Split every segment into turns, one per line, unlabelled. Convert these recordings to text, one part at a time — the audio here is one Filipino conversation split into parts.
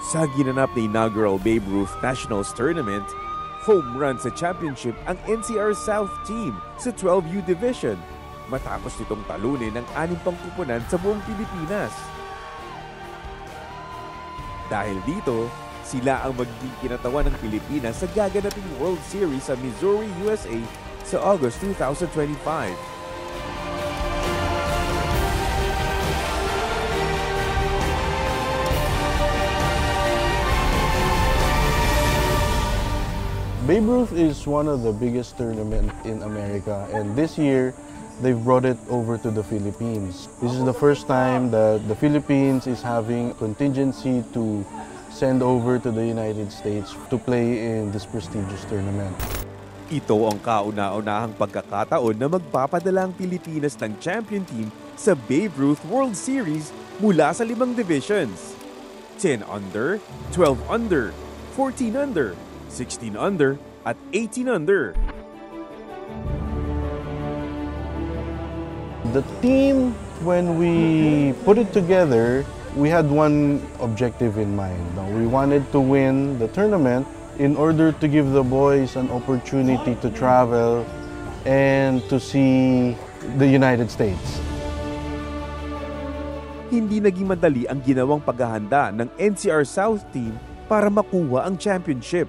Sa ginanap na inaugural Babe Ruth Nationals Tournament, home run sa championship ang NCR South team sa 12U Division matapos nitong talunin ang 6 pangkupunan sa buong Pilipinas. Dahil dito, sila ang magiging kinatawan ng Pilipinas sa gaganaping World Series sa Missouri, USA sa August 2025.
Babe Ruth is one of the biggest tournaments in America, and this year they've brought it over to the Philippines. This is the first time that the Philippines is having contingency to send over to the United States to play in this prestigious tournament.
Ito ang kauna-unahang pagkakataon na magpapadala ang Pilipinas ng champion team sa Babe Ruth World Series mula sa 5 divisions: 10 under, 12 under, 14 under, 16 under, at 18 under.
The team, when we put it together, we had one objective in mind. We wanted to win the tournament in order to give the boys an opportunity to travel and to see the United States.
Hindi naging madali ang ginawang paghahanda ng NCR South team para makuha ang championship.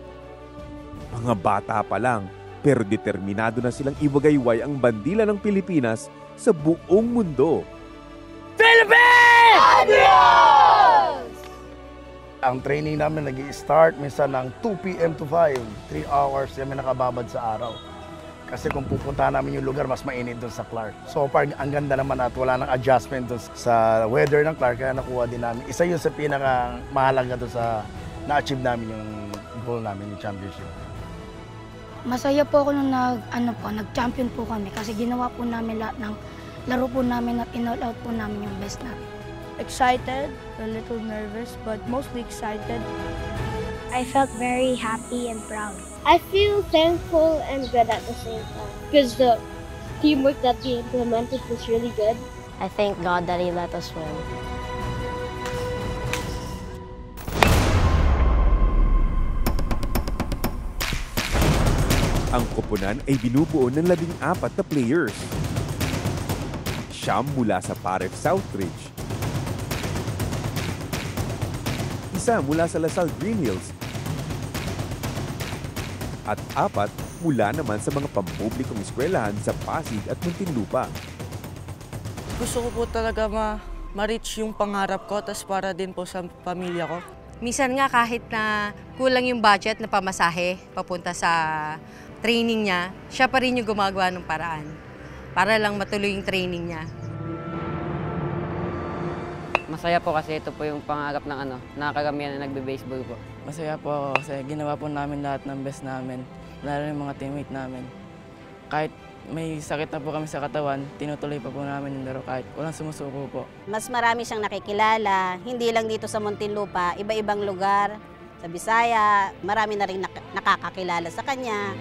Mga bata pa lang, pero determinado na silang iwagayway ang bandila ng Pilipinas sa buong mundo.
Philippines!
Adios!
Ang training namin nag-i-start minsan ng 2 p.m. to 5. 3 hours kami nakababad sa araw. Kasi kung pupunta namin yung lugar, mas mainit doon sa Clark. So far, ang ganda naman at wala nang adjustment doon sa weather ng Clark, kaya nakuha din namin. Isa yun sa pinaka-mahalaga doon sa na-achieve namin yung goal namin, yung championship.
Masaya po ako nung nag-champion po kami kasi ginawa po namin lahat ng laro po namin at in-all out po namin yung best namin.
Excited, a little nervous, but mostly excited.
I felt very happy and proud.
I feel thankful and good at the same time because the teamwork that we implemented was really good.
I thank God that He let us win.
Ang koponan ay binubuo ng 14 na players. 9 mula sa Paref Southridge, 1 mula sa Lasal Green Hills, at 4 mula naman sa mga pampublikong eskwelahan sa Pasig at Muntinlupa.
Gusto ko po talaga ma-reach yung pangarap ko, tas para din po sa pamilya ko.
Minsan nga kahit na kulang yung budget na pamasahe papunta sa training niya, siya pa rin yung gumagawa ng paraan para lang matuloy yung training niya.
Masaya po kasi ito po yung pangarap ng nakakagamihan na nagbe-baseball po.
Masaya po ako kasi ginawa po namin lahat ng best namin, lalo yung mga teammate namin. Kahit may sakit na po kami sa katawan, tinutuloy pa po namin yung laro kahit walang sumusuko po.
Mas marami siyang nakikilala, hindi lang dito sa Muntinlupa, iba-ibang lugar. Sa Bisaya, marami na rin nakakakilala sa kanya.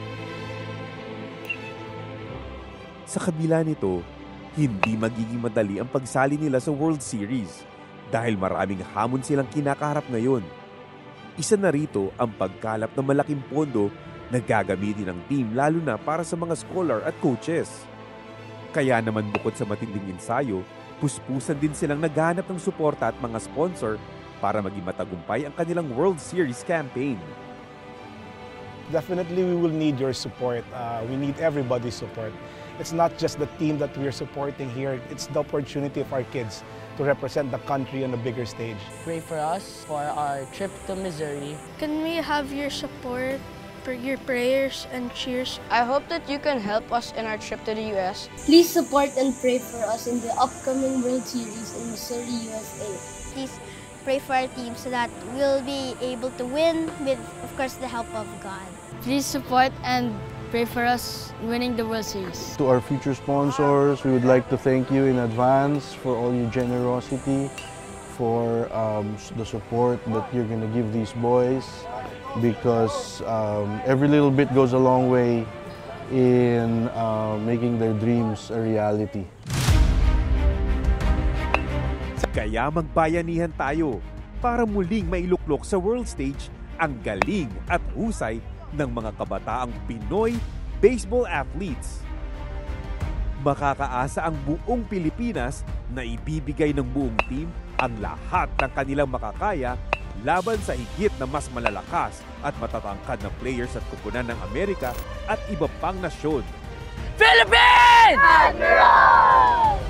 Sa kabila nito, hindi magiging madali ang pagsali nila sa World Series dahil maraming hamon silang kinakaharap ngayon. Isa na rito ang pagkalap ng malaking pondo na gagamitin ng team lalo na para sa mga scholar at coaches. Kaya naman bukod sa matinding ensayo, puspusan din silang naghahanap ng suporta at mga sponsor para maging matagumpay ang kanilang World Series campaign.
Definitely we will need your support. We need everybody's support. It's not just the team that we're supporting here, it's the opportunity of our kids to represent the country on a bigger stage.
Pray for us for our trip to Missouri.
Can we have your support, for your prayers and cheers?
I hope that you can help us in our trip to the U.S.
Please support and pray for us in the upcoming World Series in Missouri, USA.
Please pray for our team so that we'll be able to win with, of course, the help of God.
Please support and pray for us winning the World Series.
To our future sponsors, we would like to thank you in advance for all your generosity, for the support that you're going to give these boys, because every little bit goes a long way in making their dreams a reality.
Kaya magbayanihan tayo. para muling mailuklok sa world stage ang galing at husay ng mga kabataang Pinoy baseball athletes. Makakaasa ang buong Pilipinas na ibibigay ng buong team ang lahat ng kanilang makakaya laban sa higit na mas malalakas at matatangkad na players at kupunan ng Amerika at iba pang nasyon.
Philippines! Admiral!